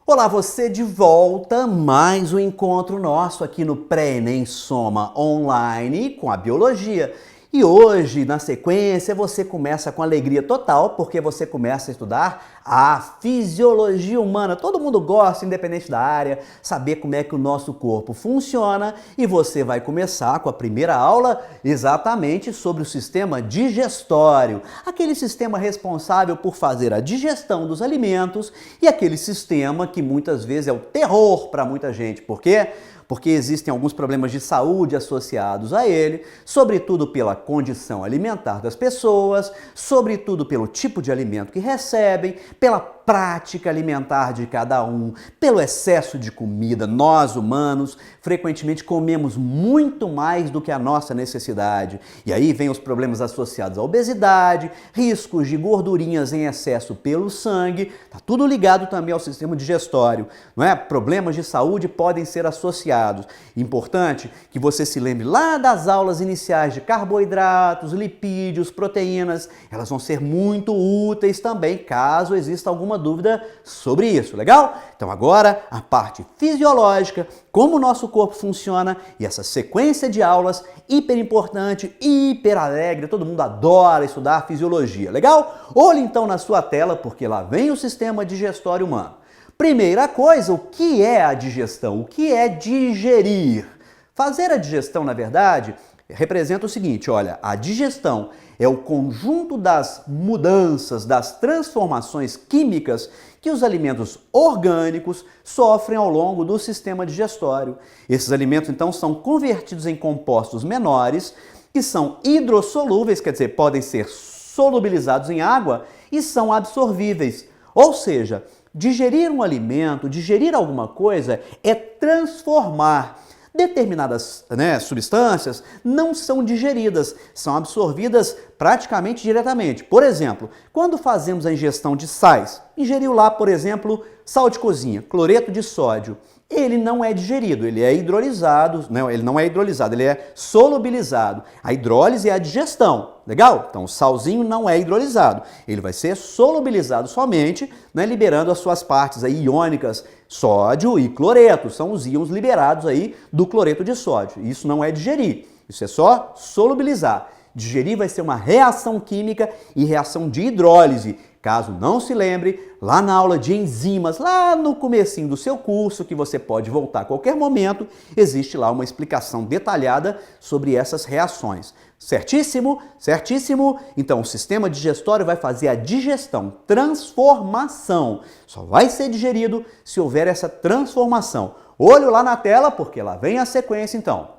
Olá, você de volta, mais um encontro nosso aqui no Pré-ENEM Soma Online com a Biologia. E hoje, na sequência, você começa com alegria total, porque você começa a estudar a fisiologia humana. Todo mundo gosta, independente da área, saber como é que o nosso corpo funciona, e você vai começar com a primeira aula exatamente sobre o sistema digestório, aquele sistema responsável por fazer a digestão dos alimentos e aquele sistema que muitas vezes é o terror para muita gente. Por quê? Porque existem alguns problemas de saúde associados a ele, sobretudo pela condição alimentar das pessoas, sobretudo pelo tipo de alimento que recebem, pela prática alimentar de cada um, pelo excesso de comida. Nós, humanos, frequentemente comemos muito mais do que a nossa necessidade. E aí vem os problemas associados à obesidade, riscos de gordurinhas em excesso pelo sangue, tá tudo ligado também ao sistema digestório, não é? Problemas de saúde podem ser associados. Importante que você se lembre lá das aulas iniciais de carboidratos, lipídios, proteínas. Elas vão ser muito úteis também, caso exista alguma dúvida sobre isso, legal? Então agora a parte fisiológica, como o nosso corpo funciona, e essa sequência de aulas hiper importante, hiper alegre, todo mundo adora estudar fisiologia, legal? Olhe então na sua tela, porque lá vem o sistema digestório humano. Primeira coisa, o que é a digestão? O que é digerir? Fazer a digestão, na verdade, representa o seguinte, olha, a digestão é o conjunto das mudanças, das transformações químicas que os alimentos orgânicos sofrem ao longo do sistema digestório. Esses alimentos, então, são convertidos em compostos menores, que são hidrossolúveis, quer dizer, podem ser solubilizados em água e são absorvíveis. Ou seja, digerir um alimento, digerir alguma coisa, é transformar. Determinadas substâncias não são digeridas, são absorvidas praticamente diretamente. Por exemplo, quando fazemos a ingestão de sais, ingeriu lá, por exemplo, sal de cozinha, cloreto de sódio, ele não é digerido, ele é hidrolisado, ele não é hidrolisado, ele é solubilizado. A hidrólise é a digestão, legal? Então o salzinho não é hidrolisado, ele vai ser solubilizado somente, liberando as suas partes aí iônicas, sódio e cloreto, são os íons liberados aí do cloreto de sódio. Isso não é digerir, isso é só solubilizar. Digerir vai ser uma reação química e reação de hidrólise. Caso não se lembre, lá na aula de enzimas, lá no comecinho do seu curso, que você pode voltar a qualquer momento, existe lá uma explicação detalhada sobre essas reações. Certíssimo? Certíssimo? Então, o sistema digestório vai fazer a digestão, transformação. Só vai ser digerido se houver essa transformação. Olho lá na tela, porque lá vem a sequência, então.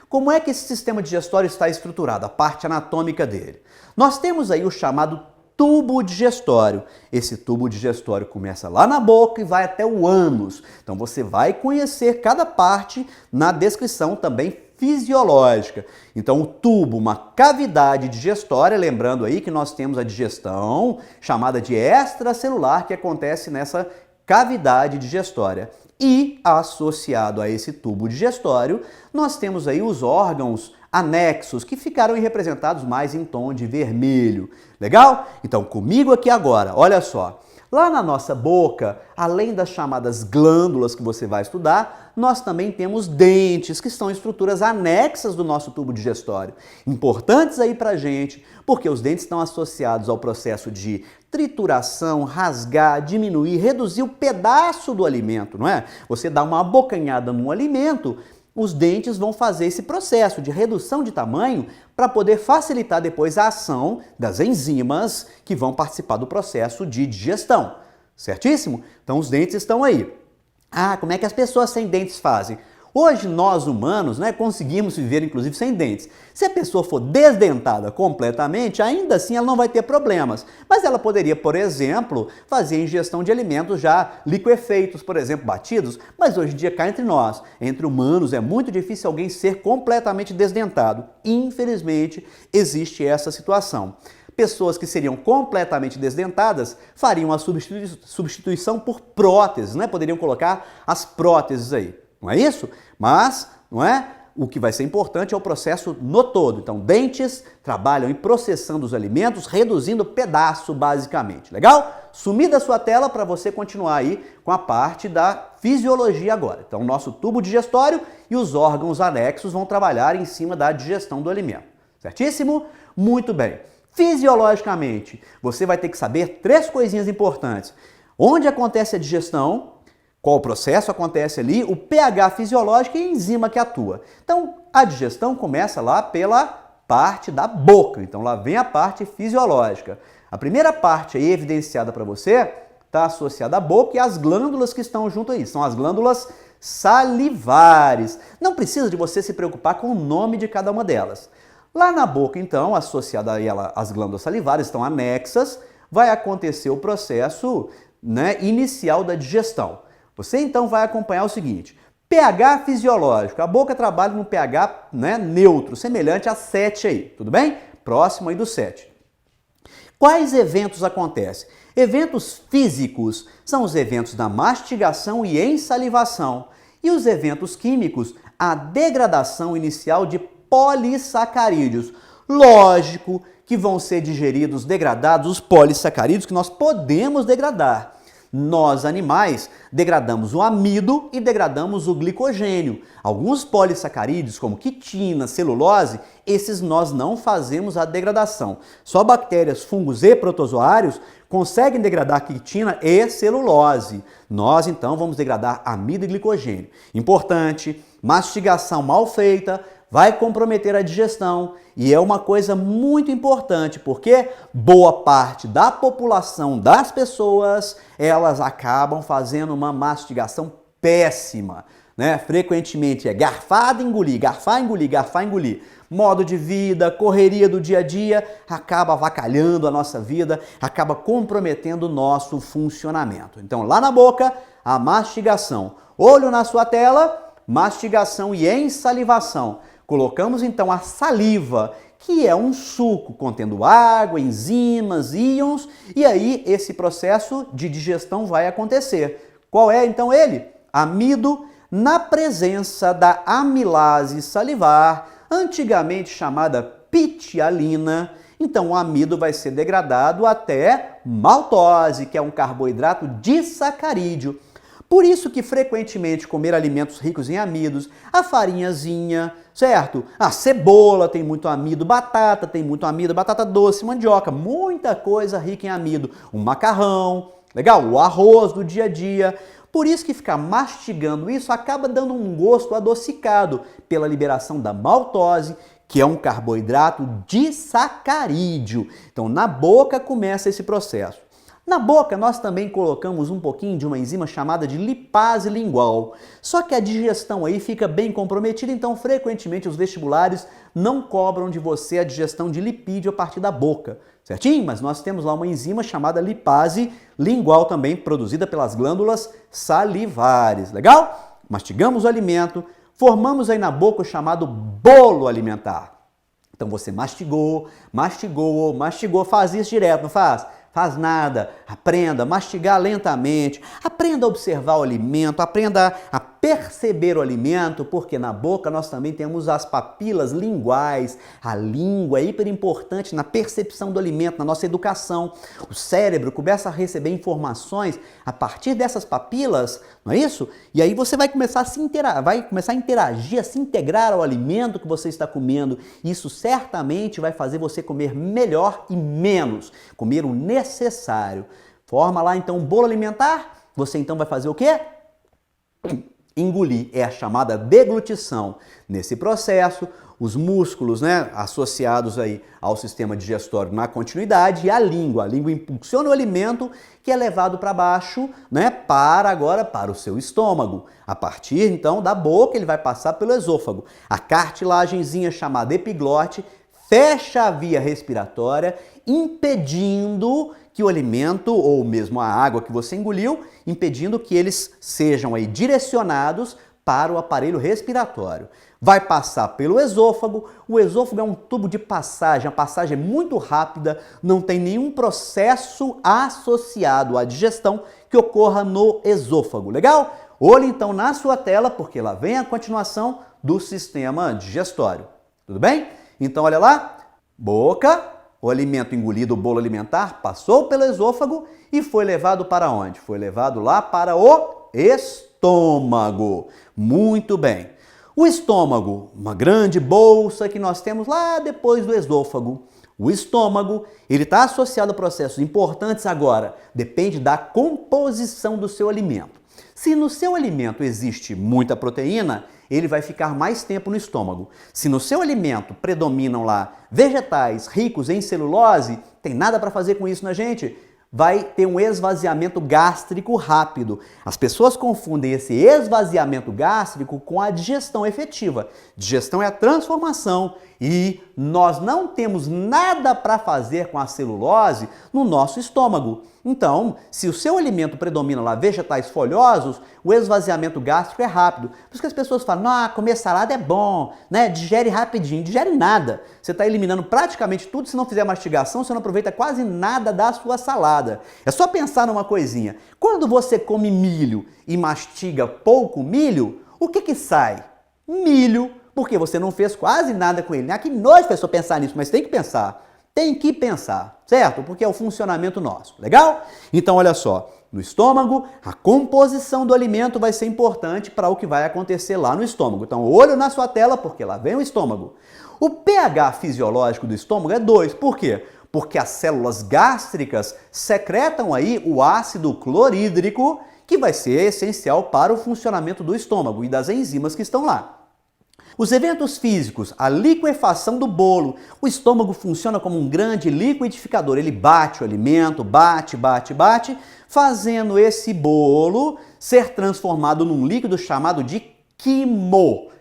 Como é que esse sistema digestório está estruturado, a parte anatômica dele? Nós temos aí o chamado tubo digestório. Esse tubo digestório começa lá na boca e vai até o ânus. Então você vai conhecer cada parte na descrição também fisiológica. Então o tubo, uma cavidade digestória, lembrando aí que nós temos a digestão chamada de extracelular que acontece nessa cavidade digestória. E associado a esse tubo digestório, nós temos aí os órgãos anexos, que ficaram representados mais em tom de vermelho. Legal? Então, comigo aqui agora, olha só. Lá na nossa boca, além das chamadas glândulas que você vai estudar, nós também temos dentes, que são estruturas anexas do nosso tubo digestório. Importantes aí pra gente, porque os dentes estão associados ao processo de trituração, rasgar, diminuir, reduzir o pedaço do alimento, não é? Você dá uma abocanhada no alimento, os dentes vão fazer esse processo de redução de tamanho para poder facilitar depois a ação das enzimas que vão participar do processo de digestão. Certíssimo? Então os dentes estão aí. Ah, como é que as pessoas sem dentes fazem? Hoje nós humanos conseguimos viver inclusive sem dentes. Se a pessoa for desdentada completamente, ainda assim ela não vai ter problemas. Mas ela poderia, por exemplo, fazer ingestão de alimentos já liquefeitos, por exemplo, batidos. Mas hoje em dia, cá entre nós, entre humanos, é muito difícil alguém ser completamente desdentado. Infelizmente, existe essa situação. Pessoas que seriam completamente desdentadas fariam a substituição por próteses, Poderiam colocar as próteses aí. Não é isso? Mas, O que vai ser importante é o processo no todo. Então, dentes trabalham em processando os alimentos, reduzindo pedaço, basicamente. Legal? Sumir da sua tela para você continuar aí com a parte da fisiologia agora. Então, o nosso tubo digestório e os órgãos anexos vão trabalhar em cima da digestão do alimento. Certíssimo? Muito bem. Fisiologicamente, você vai ter que saber 3 coisinhas importantes. Onde acontece a digestão, qual processo acontece ali, o pH fisiológico e a enzima que atua. Então, a digestão começa lá pela parte da boca. Então, lá vem a parte fisiológica. A primeira parte aí evidenciada para você está associada à boca e às glândulas que estão junto aí. São as glândulas salivares. Não precisa de você se preocupar com o nome de cada uma delas. Lá na boca, então, associada a ela, as glândulas salivares estão anexas, vai acontecer o processo, inicial da digestão. Você então vai acompanhar o seguinte: pH fisiológico, a boca trabalha no pH neutro, semelhante a 7 aí, tudo bem? Próximo aí do 7. Quais eventos acontecem? Eventos físicos são os eventos da mastigação e ensalivação. E os eventos químicos, a degradação inicial de polissacarídeos. Lógico que vão ser digeridos, degradados os polissacarídeos que nós podemos degradar. Nós, animais, degradamos o amido e degradamos o glicogênio. Alguns polissacarídeos, como quitina, celulose, esses nós não fazemos a degradação. Só bactérias, fungos e protozoários conseguem degradar quitina e celulose. Nós, então, vamos degradar amido e glicogênio. Importante, mastigação mal feita vai comprometer a digestão e é uma coisa muito importante porque boa parte da população das pessoas, elas acabam fazendo uma mastigação péssima, Frequentemente é garfar, engolir, garfar, engolir, garfar, engolir. Modo de vida, correria do dia a dia, acaba avacalhando a nossa vida, acaba comprometendo o nosso funcionamento. Então, lá na boca, a mastigação. Olho na sua tela, mastigação e ensalivação. Colocamos então a saliva, que é um suco contendo água, enzimas, íons, e aí esse processo de digestão vai acontecer. Qual é então ele? Amido na presença da amilase salivar, antigamente chamada pitialina. Então o amido vai ser degradado até maltose, que é um carboidrato disacarídeo. Por isso que frequentemente comer alimentos ricos em amidos, a farinhazinha, certo? A cebola tem muito amido, batata tem muito amido, batata doce, mandioca, muita coisa rica em amido. O macarrão, legal? O arroz do dia a dia. Por isso que ficar mastigando isso acaba dando um gosto adocicado pela liberação da maltose, que é um carboidrato disacarídeo. Então na boca começa esse processo. Na boca, nós também colocamos um pouquinho de uma enzima chamada de lipase lingual. Só que a digestão aí fica bem comprometida, então frequentemente os vestibulares não cobram de você a digestão de lipídio a partir da boca, certinho? Mas nós temos lá uma enzima chamada lipase lingual também, produzida pelas glândulas salivares, legal? Mastigamos o alimento, formamos aí na boca o chamado bolo alimentar. Então você mastigou, faz isso direto, não faz? Faz nada, aprenda a mastigar lentamente, aprenda a observar o alimento, aprenda a perceber o alimento, porque na boca nós também temos as papilas linguais. A língua é hiper importante na percepção do alimento, na nossa educação. O cérebro começa a receber informações a partir dessas papilas, não é isso? E aí você vai começar a interagir, a se integrar ao alimento que você está comendo. Isso certamente vai fazer você comer melhor e menos, comer o necessário. Forma lá então um bolo alimentar, você então vai fazer o quê? Engolir, é a chamada deglutição. Nesse processo, os músculos, associados aí ao sistema digestório na continuidade e a língua impulsiona o alimento que é levado para baixo, para o seu estômago. A partir então da boca, ele vai passar pelo esôfago. A cartilagenzinha chamada epiglote fecha a via respiratória, impedindo que o alimento ou mesmo a água que você engoliu, impedindo que eles sejam aí direcionados para o aparelho respiratório. Vai passar pelo esôfago. O esôfago é um tubo de passagem, a passagem é muito rápida, não tem nenhum processo associado à digestão que ocorra no esôfago, legal? Olhe então na sua tela, porque lá vem a continuação do sistema digestório. Tudo bem? Então, olha lá, boca, o alimento engolido, o bolo alimentar, passou pelo esôfago e foi levado para onde? Foi levado lá para o estômago. Muito bem. O estômago, uma grande bolsa que nós temos lá depois do esôfago. O estômago, ele está associado a processos importantes agora. Depende da composição do seu alimento. Se no seu alimento existe muita proteína, ele vai ficar mais tempo no estômago. Se no seu alimento predominam lá vegetais ricos em celulose, tem nada para fazer com isso, né, gente? Vai ter um esvaziamento gástrico rápido. As pessoas confundem esse esvaziamento gástrico com a digestão efetiva. Digestão é a transformação e nós não temos nada para fazer com a celulose no nosso estômago. Então, se o seu alimento predomina lá vegetais folhosos, o esvaziamento gástrico é rápido. Por isso que as pessoas falam, comer salada é bom, né? Digere rapidinho. Digere nada. Você está eliminando praticamente tudo. Se não fizer mastigação, você não aproveita quase nada da sua salada. É só pensar numa coisinha. Quando você come milho e mastiga pouco milho, o que sai? Milho, porque você não fez quase nada com ele. Que nojo, pessoa, pensar nisso, mas tem que pensar. Tem que pensar, certo? Porque é o funcionamento nosso, legal? Então, olha só, no estômago, a composição do alimento vai ser importante para o que vai acontecer lá no estômago. Então, olho na sua tela, porque lá vem o estômago. O pH fisiológico do estômago é 2. Por quê? Porque as células gástricas secretam aí o ácido clorídrico, que vai ser essencial para o funcionamento do estômago e das enzimas que estão lá. Os eventos físicos, a liquefação do bolo, o estômago funciona como um grande liquidificador. Ele bate o alimento, bate, fazendo esse bolo ser transformado num líquido chamado de quimo.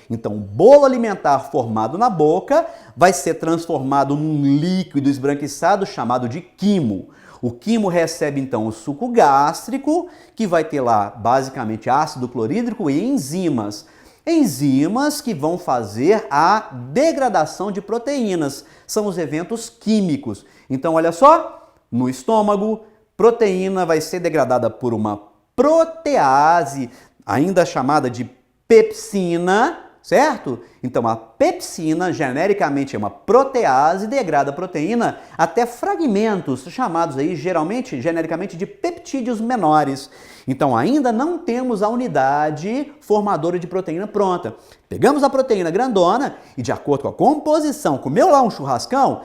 Então, o bolo alimentar formado na boca vai ser transformado num líquido esbranquiçado chamado de quimo. O quimo recebe, então, o suco gástrico, que vai ter lá, basicamente, ácido clorídrico e enzimas. Enzimas que vão fazer a degradação de proteínas. São os eventos químicos. Então, olha só, no estômago, proteína vai ser degradada por uma protease, ainda chamada de pepsina, certo? Então, a pepsina, genericamente, é uma protease, degrada a proteína até fragmentos, chamados aí, genericamente, de peptídeos menores. Então, ainda não temos a unidade formadora de proteína pronta. Pegamos a proteína grandona e, de acordo com a composição, comeu lá um churrascão,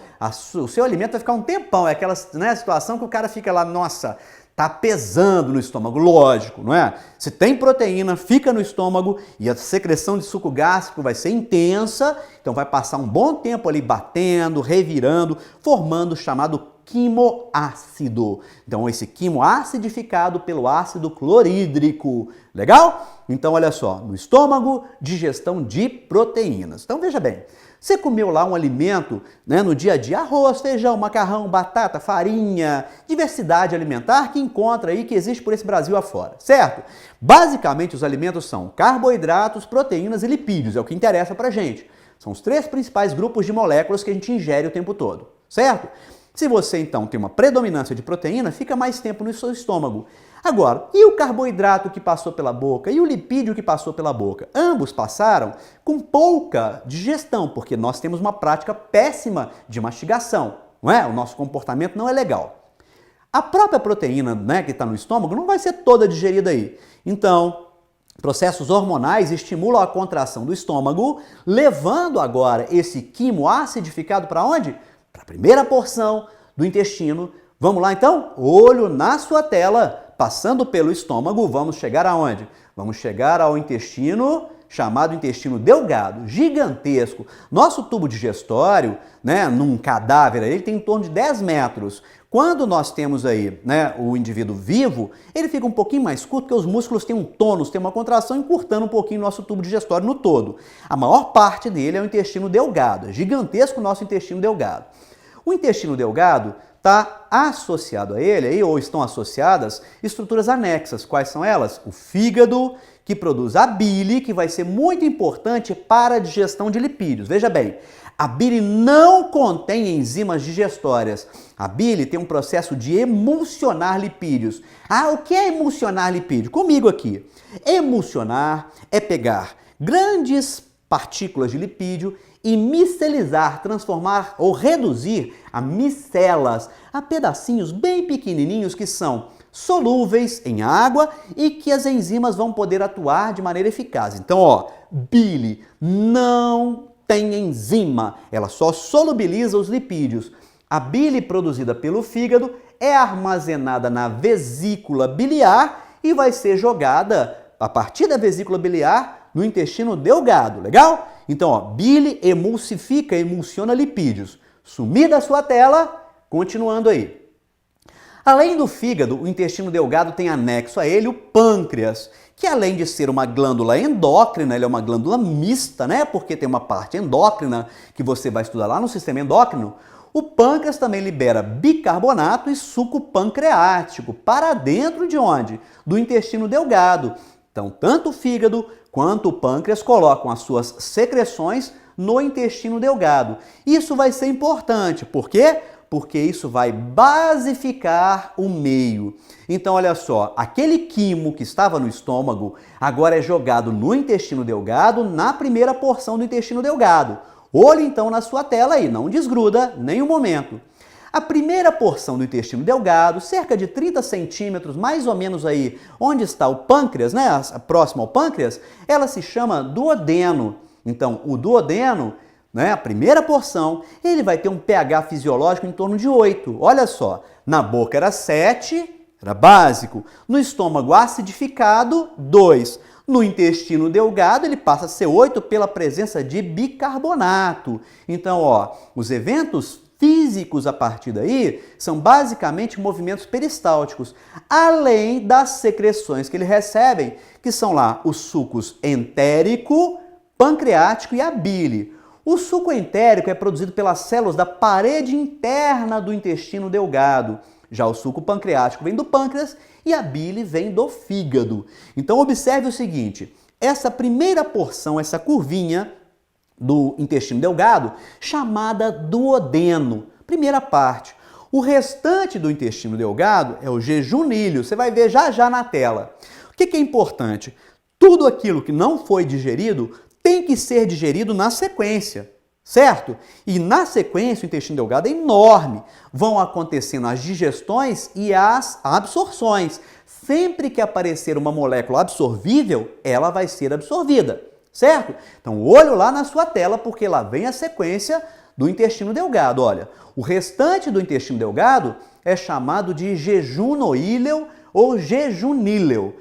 o seu alimento vai ficar um tempão. É aquela situação que o cara fica lá, nossa, tá pesando no estômago, lógico, não é? Se tem proteína, fica no estômago e a secreção de suco gástrico vai ser intensa, então vai passar um bom tempo ali batendo, revirando, formando o chamado quimoácido. Então, esse quimo acidificado pelo ácido clorídrico. Legal? Então, olha só, no estômago, digestão de proteínas. Então, veja bem, você comeu lá um alimento, né, no dia a dia, arroz, feijão, macarrão, batata, farinha, diversidade alimentar que encontra aí, que existe por esse Brasil afora, certo? Basicamente, os alimentos são carboidratos, proteínas e lipídios, é o que interessa pra gente. São os 3 principais grupos de moléculas que a gente ingere o tempo todo, certo? Se você, então, tem uma predominância de proteína, fica mais tempo no seu estômago. Agora, e o carboidrato que passou pela boca e o lipídio que passou pela boca? Ambos passaram com pouca digestão, porque nós temos uma prática péssima de mastigação, não é? O nosso comportamento não é legal. A própria proteína, né, que está no estômago não vai ser toda digerida aí. Então, processos hormonais estimulam a contração do estômago, levando agora esse quimo acidificado para onde? Para a primeira porção do intestino. Vamos lá então? Olho na sua tela. Passando pelo estômago, vamos chegar aonde? Vamos chegar ao intestino, chamado intestino delgado, gigantesco. Nosso tubo digestório, né, num cadáver, ele tem em torno de 10 metros. Quando nós temos aí, né, o indivíduo vivo, ele fica um pouquinho mais curto, porque os músculos têm um tônus, tem uma contração, encurtando um pouquinho o nosso tubo digestório no todo. A maior parte dele é o intestino delgado, é gigantesco o nosso intestino delgado. O intestino delgado está associado a ele, aí, ou estão associadas, estruturas anexas. Quais são elas? O fígado, que produz a bile, que vai ser muito importante para a digestão de lipídios. Veja bem, a bile não contém enzimas digestórias. A bile tem um processo de emulsionar lipídios. O que é emulsionar lipídio? Comigo aqui. Emulsionar é pegar grandes partículas de lipídio e micelizar, transformar ou reduzir a micelas a pedacinhos bem pequenininhos que são solúveis em água e que as enzimas vão poder atuar de maneira eficaz. Então, ó, bile não tem enzima, ela só solubiliza os lipídios. A bile produzida pelo fígado é armazenada na vesícula biliar e vai ser jogada a partir da vesícula biliar no intestino delgado, legal? Então, ó, bile emulsifica, emulsiona lipídios. Sumir da sua tela, continuando aí. Além do fígado, o intestino delgado tem anexo a ele o pâncreas, que além de ser uma glândula endócrina, ele é uma glândula mista, né? Porque tem uma parte endócrina que você vai estudar lá no sistema endócrino. O pâncreas também libera bicarbonato e suco pancreático para dentro de onde? Do intestino delgado. Então, tanto o fígado quanto o pâncreas colocam as suas secreções no intestino delgado. Isso vai ser importante, por quê? Porque isso vai basificar o meio. Então, olha só, aquele quimo que estava no estômago agora é jogado no intestino delgado, na primeira porção do intestino delgado. Olhe então na sua tela aí, não desgruda nenhum momento. A primeira porção do intestino delgado, cerca de 30 centímetros, mais ou menos aí onde está o pâncreas, né, próximo ao pâncreas, ela se chama duodeno. Então, o duodeno, né, a primeira porção, ele vai ter um pH fisiológico em torno de 8. Olha só, na boca era 7, era básico. No estômago acidificado, 2. No intestino delgado, ele passa a ser 8 pela presença de bicarbonato. Então, ó, os eventos físicos a partir daí são basicamente movimentos peristálticos, além das secreções que eles recebem, que são lá os sucos entérico, pancreático e a bile. O suco entérico é produzido pelas células da parede interna do intestino delgado. Já o suco pancreático vem do pâncreas e a bile vem do fígado. Então observe o seguinte, essa primeira porção, essa curvinha do intestino delgado, chamada duodeno, primeira parte. O restante do intestino delgado é o jejuníleo, você vai ver já já na tela. O que é importante? Tudo aquilo que não foi digerido tem que ser digerido na sequência, certo? E na sequência o intestino delgado é enorme. Vão acontecendo as digestões e as absorções. Sempre que aparecer uma molécula absorvível, ela vai ser absorvida, certo? Então, olho lá na sua tela, porque lá vem a sequência do intestino delgado. Olha, o restante do intestino delgado é chamado de jejunoíleo ou jejuníleo.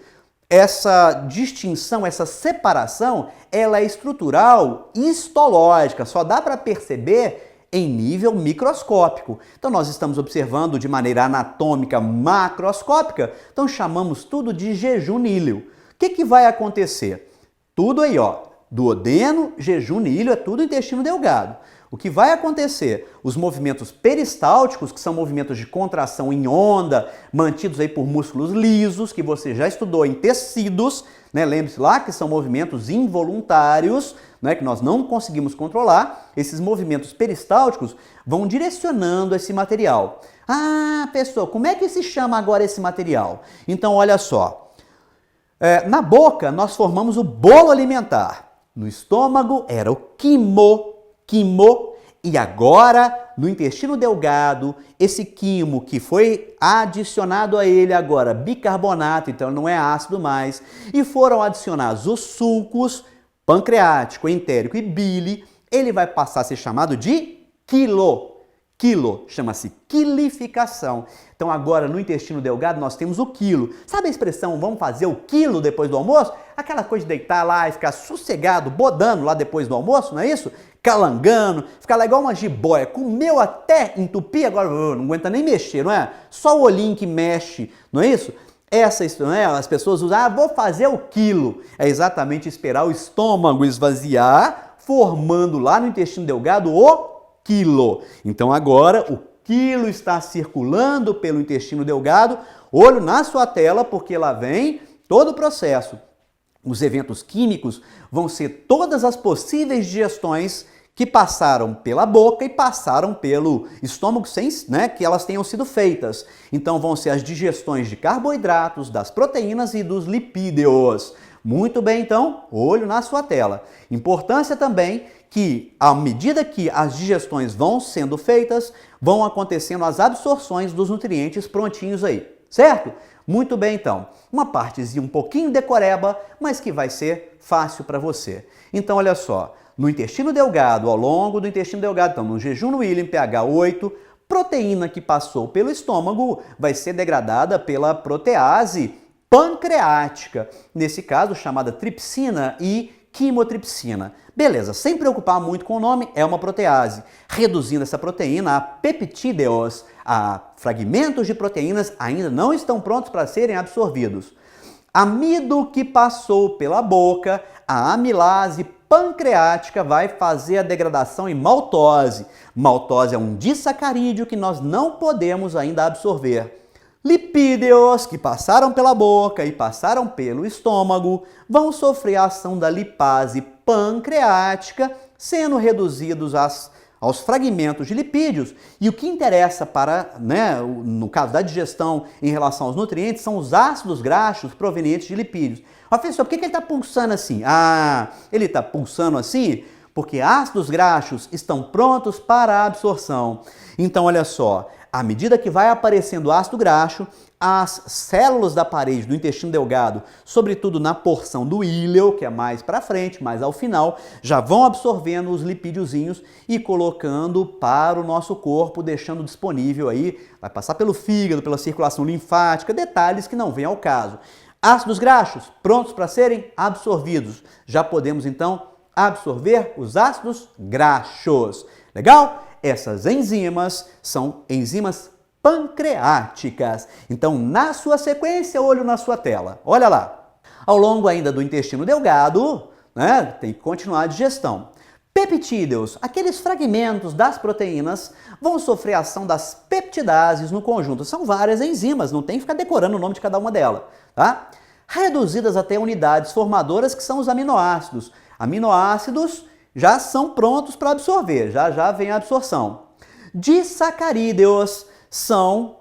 Essa distinção, essa separação, ela é estrutural histológica, só dá para perceber em nível microscópico. Então nós estamos observando de maneira anatômica macroscópica, então chamamos tudo de jejuníleo. O que vai acontecer? Tudo aí, ó, duodeno, jejuníleo, é tudo intestino delgado. O que vai acontecer? Os movimentos peristálticos, que são movimentos de contração em onda, mantidos aí por músculos lisos, que você já estudou em tecidos, né? Lembre-se lá que são movimentos involuntários, né? Que nós não conseguimos controlar. Esses movimentos peristálticos vão direcionando esse material. Ah, pessoal, como é que se chama agora esse material? Então, olha só. Na boca, nós formamos o bolo alimentar. No estômago, era o quimo, e agora, no intestino delgado, esse quimo que foi adicionado a ele agora bicarbonato, então não é ácido mais, e foram adicionados os sucos, pancreático, entérico e bile, ele vai passar a ser chamado de quilo. Quilo, chama-se quilificação. Então agora no intestino delgado nós temos o quilo. Sabe a expressão vamos fazer o quilo depois do almoço? Aquela coisa de deitar lá e ficar sossegado, bodando lá depois do almoço, não é isso? Calangando, ficar lá igual uma jiboia, comeu até entupir, agora não aguenta nem mexer, não é? Só o olhinho que mexe, não é isso? Não é? As pessoas usam, vou fazer o quilo. É exatamente esperar o estômago esvaziar, formando lá no intestino delgado o quilo. Então agora o quilo está circulando pelo intestino delgado. Olho na sua tela, porque lá vem todo o processo. Os eventos químicos vão ser todas as possíveis digestões que passaram pela boca e passaram pelo estômago sem, né, que elas tenham sido feitas. Então vão ser as digestões de carboidratos, das proteínas e dos lipídios. Muito bem, então, olho na sua tela. Importância também que, à medida que as digestões vão sendo feitas, vão acontecendo as absorções dos nutrientes prontinhos aí, certo? Muito bem, então. Uma partezinha um pouquinho decoreba, mas que vai ser fácil para você. Então, olha só. No intestino delgado, ao longo do intestino delgado, então no jejum no William, pH 8, proteína que passou pelo estômago vai ser degradada pela protease pancreática, nesse caso chamada tripsina e quimotripsina. Beleza, sem preocupar muito com o nome, é uma protease, reduzindo essa proteína a peptídeos, a fragmentos de proteínas ainda não estão prontos para serem absorvidos. Amido que passou pela boca, a amilase pancreática vai fazer a degradação em maltose. Maltose é um disacarídeo que nós não podemos ainda absorver. Lipídeos, que passaram pela boca e passaram pelo estômago, vão sofrer a ação da lipase pancreática, sendo reduzidos aos fragmentos de lipídios. E o que interessa para, no caso da digestão em relação aos nutrientes, são os ácidos graxos provenientes de lipídios. Mas, professor, por que ele está pulsando assim? Ah, ele está pulsando assim porque ácidos graxos estão prontos para a absorção. Então, olha só, à medida que vai aparecendo ácido graxo, as células da parede do intestino delgado, sobretudo na porção do íleo, que é mais para frente, mais ao final, já vão absorvendo os lipídiozinhos e colocando para o nosso corpo, deixando disponível aí, vai passar pelo fígado, pela circulação linfática, detalhes que não vêm ao caso. Ácidos graxos prontos para serem absorvidos. Já podemos então absorver os ácidos graxos. Legal? Essas enzimas são enzimas pancreáticas. Então, na sua sequência, olho na sua tela. Olha lá. Ao longo ainda do intestino delgado, tem que continuar a digestão. Peptídeos, aqueles fragmentos das proteínas, vão sofrer a ação das peptidases no conjunto. São várias enzimas, não tem que ficar decorando o nome de cada uma delas, tá? Reduzidas até unidades formadoras que são os aminoácidos. Aminoácidos já são prontos para absorver, já vem a absorção. Disacarídeos são,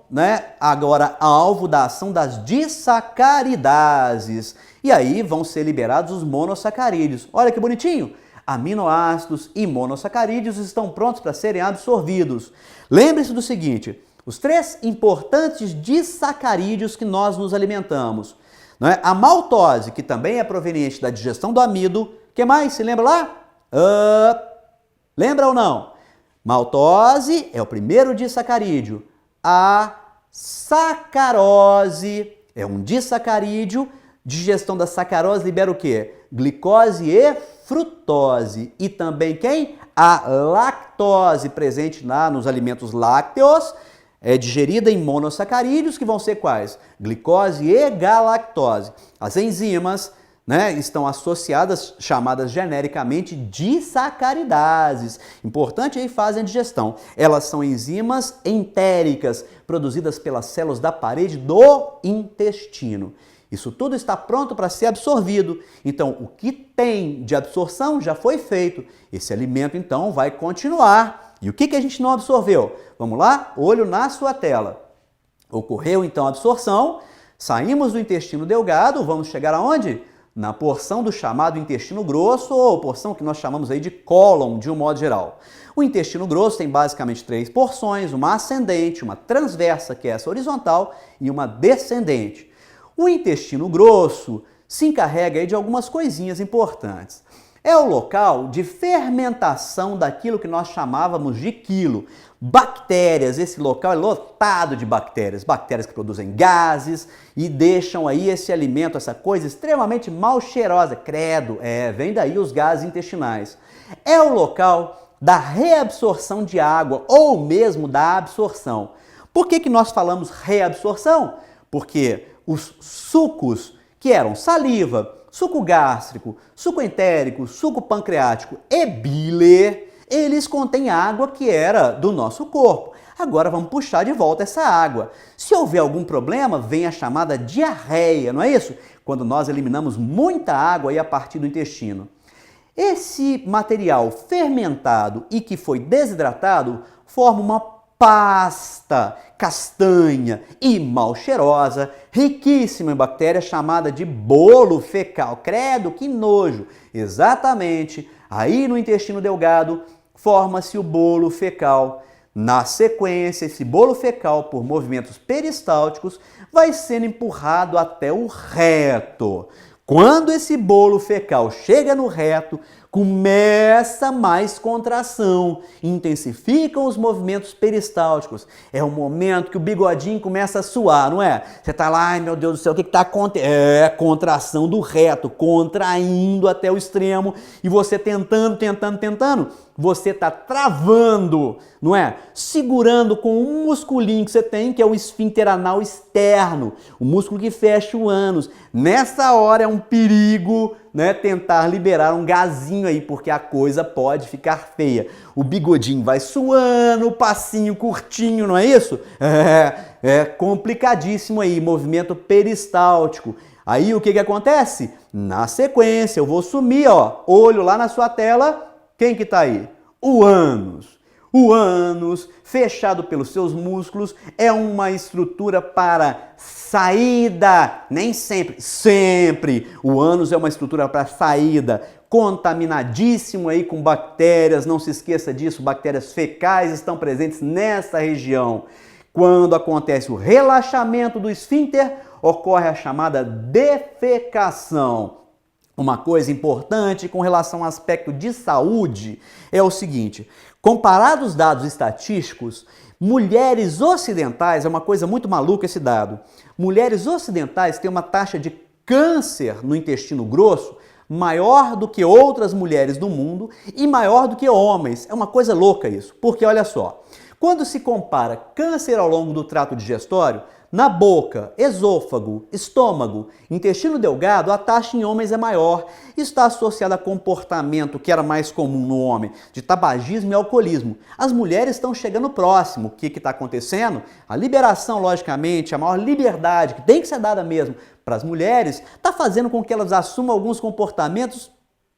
agora alvo da ação das disacaridases. E aí vão ser liberados os monossacarídeos. Olha que bonitinho! Aminoácidos e monossacarídeos estão prontos para serem absorvidos. Lembre-se do seguinte, os 3 importantes disacarídeos que nós nos alimentamos. A maltose, que também é proveniente da digestão do amido. O que mais? Se lembra lá? Lembra ou não? Maltose é o primeiro disacarídeo. A sacarose é um disacarídeo. Digestão da sacarose libera o quê? Glicose e frutose. E também quem? A lactose, presente lá nos alimentos lácteos, é digerida em monossacarídeos, que vão ser quais? Glicose e galactose. As enzimas estão associadas, chamadas genericamente disacaridases. Importante aí, fazem a digestão. Elas são enzimas entéricas, produzidas pelas células da parede do intestino. Isso tudo está pronto para ser absorvido. Então, o que tem de absorção já foi feito. Esse alimento, então, vai continuar. E o que a gente não absorveu? Vamos lá? Olho na sua tela. Ocorreu, então, a absorção. Saímos do intestino delgado. Vamos chegar aonde? Na porção do chamado intestino grosso, ou porção que nós chamamos aí de cólon, de um modo geral. O intestino grosso tem basicamente 3 porções, uma ascendente, uma transversa, que é essa horizontal, e uma descendente. O intestino grosso se encarrega aí de algumas coisinhas importantes. É o local de fermentação daquilo que nós chamávamos de quilo. Bactérias, esse local é lotado de bactérias. Bactérias que produzem gases e deixam aí esse alimento, essa coisa extremamente mal cheirosa. Credo, vem daí os gases intestinais. É o local da reabsorção de água ou mesmo da absorção. Por que nós falamos reabsorção? Porque os sucos, que eram saliva, suco gástrico, suco entérico, suco pancreático e bile, eles contêm água que era do nosso corpo. Agora vamos puxar de volta essa água. Se houver algum problema, vem a chamada diarreia, não é isso? Quando nós eliminamos muita água aí a partir do intestino. Esse material fermentado e que foi desidratado forma uma pasta castanha e mal cheirosa, riquíssima em bactérias, chamada de bolo fecal. Credo, que nojo! Exatamente, aí no intestino delgado forma-se o bolo fecal. Na sequência, esse bolo fecal, por movimentos peristálticos, vai sendo empurrado até o reto. Quando esse bolo fecal chega no reto, começa mais contração, intensificam os movimentos peristálticos. É o momento que o bigodinho começa a suar, não é? Você tá lá, ai meu Deus do céu, o que está acontecendo? É contração do reto, contraindo até o extremo e você tentando, você está travando, não é? Segurando com um musculinho que você tem, que é o esfíncter anal externo, o músculo que fecha o ânus. Nessa hora é um perigo, né, tentar liberar um gazinho aí, porque a coisa pode ficar feia. O bigodinho vai suando, o passinho curtinho, não é isso? É complicadíssimo aí, movimento peristáltico. Aí o que acontece? Na sequência, eu vou sumir, ó, olho lá na sua tela. Quem que tá aí? O ânus. O ânus, fechado pelos seus músculos, é uma estrutura para saída. Nem sempre, sempre. O ânus é uma estrutura para saída. Contaminadíssimo aí com bactérias, não se esqueça disso, bactérias fecais estão presentes nessa região. Quando acontece o relaxamento do esfíncter, ocorre a chamada defecação. Uma coisa importante com relação ao aspecto de saúde é o seguinte: comparado os dados estatísticos, mulheres ocidentais, é uma coisa muito maluca esse dado, mulheres ocidentais têm uma taxa de câncer no intestino grosso maior do que outras mulheres do mundo e maior do que homens. É uma coisa louca isso, porque olha só, quando se compara câncer ao longo do trato digestório, na boca, esôfago, estômago, intestino delgado, a taxa em homens é maior. Está associada a comportamento que era mais comum no homem, de tabagismo e alcoolismo. As mulheres estão chegando próximo. O que está acontecendo? A liberação, logicamente, a maior liberdade, que tem que ser dada mesmo para as mulheres, está fazendo com que elas assumam alguns comportamentos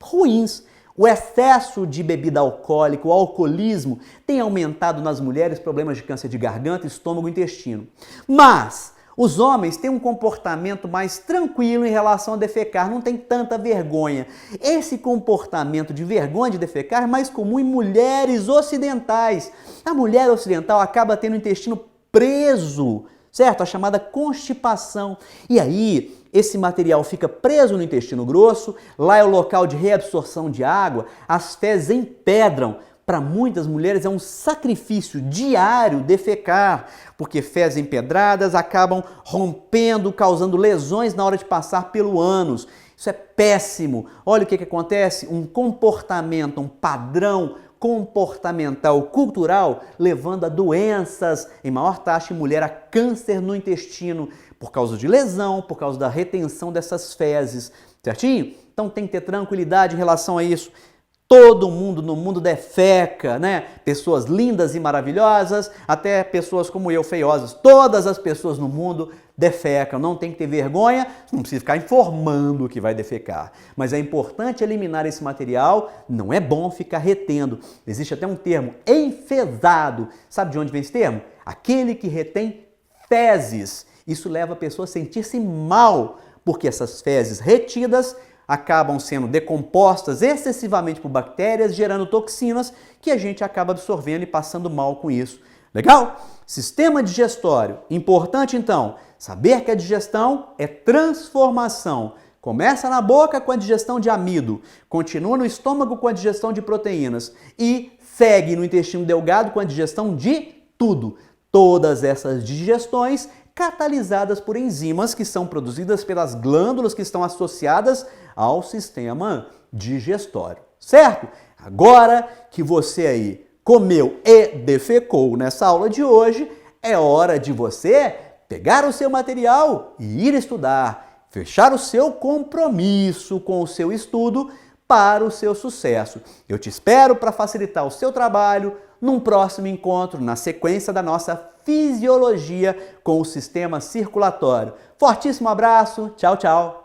ruins. O excesso de bebida alcoólica, o alcoolismo, tem aumentado nas mulheres problemas de câncer de garganta, estômago e intestino. Mas os homens têm um comportamento mais tranquilo em relação a defecar, não tem tanta vergonha. Esse comportamento de vergonha de defecar é mais comum em mulheres ocidentais. A mulher ocidental acaba tendo o intestino preso, certo? A chamada constipação. E aí, esse material fica preso no intestino grosso, lá é o local de reabsorção de água, as fezes empedram. Para muitas mulheres é um sacrifício diário defecar, porque fezes empedradas acabam rompendo, causando lesões na hora de passar pelo ânus. Isso é péssimo. Olha o que acontece, um comportamento, um padrão comportamental, cultural, levando a doenças, em maior taxa em mulher, a câncer no intestino, por causa de lesão, por causa da retenção dessas fezes, certinho? Então tem que ter tranquilidade em relação a isso. Todo mundo no mundo defeca, né? Pessoas lindas e maravilhosas, até pessoas como eu, feiosas. Todas as pessoas no mundo defecam, não tem que ter vergonha, não precisa ficar informando que vai defecar. Mas é importante eliminar esse material, não é bom ficar retendo. Existe até um termo, enfesado. Sabe de onde vem esse termo? Aquele que retém fezes. Isso leva a pessoa a sentir-se mal, porque essas fezes retidas acabam sendo decompostas excessivamente por bactérias, gerando toxinas que a gente acaba absorvendo e passando mal com isso. Legal? Sistema digestório. Importante então, saber que a digestão é transformação. Começa na boca com a digestão de amido, continua no estômago com a digestão de proteínas e segue no intestino delgado com a digestão de tudo. Todas essas digestões catalisadas por enzimas que são produzidas pelas glândulas que estão associadas ao sistema digestório, certo? Agora que você aí comeu e defecou nessa aula de hoje, é hora de você pegar o seu material e ir estudar, fechar o seu compromisso com o seu estudo para o seu sucesso. Eu te espero para facilitar o seu trabalho num próximo encontro, na sequência da nossa fisiologia com o sistema circulatório. Fortíssimo abraço, tchau, tchau!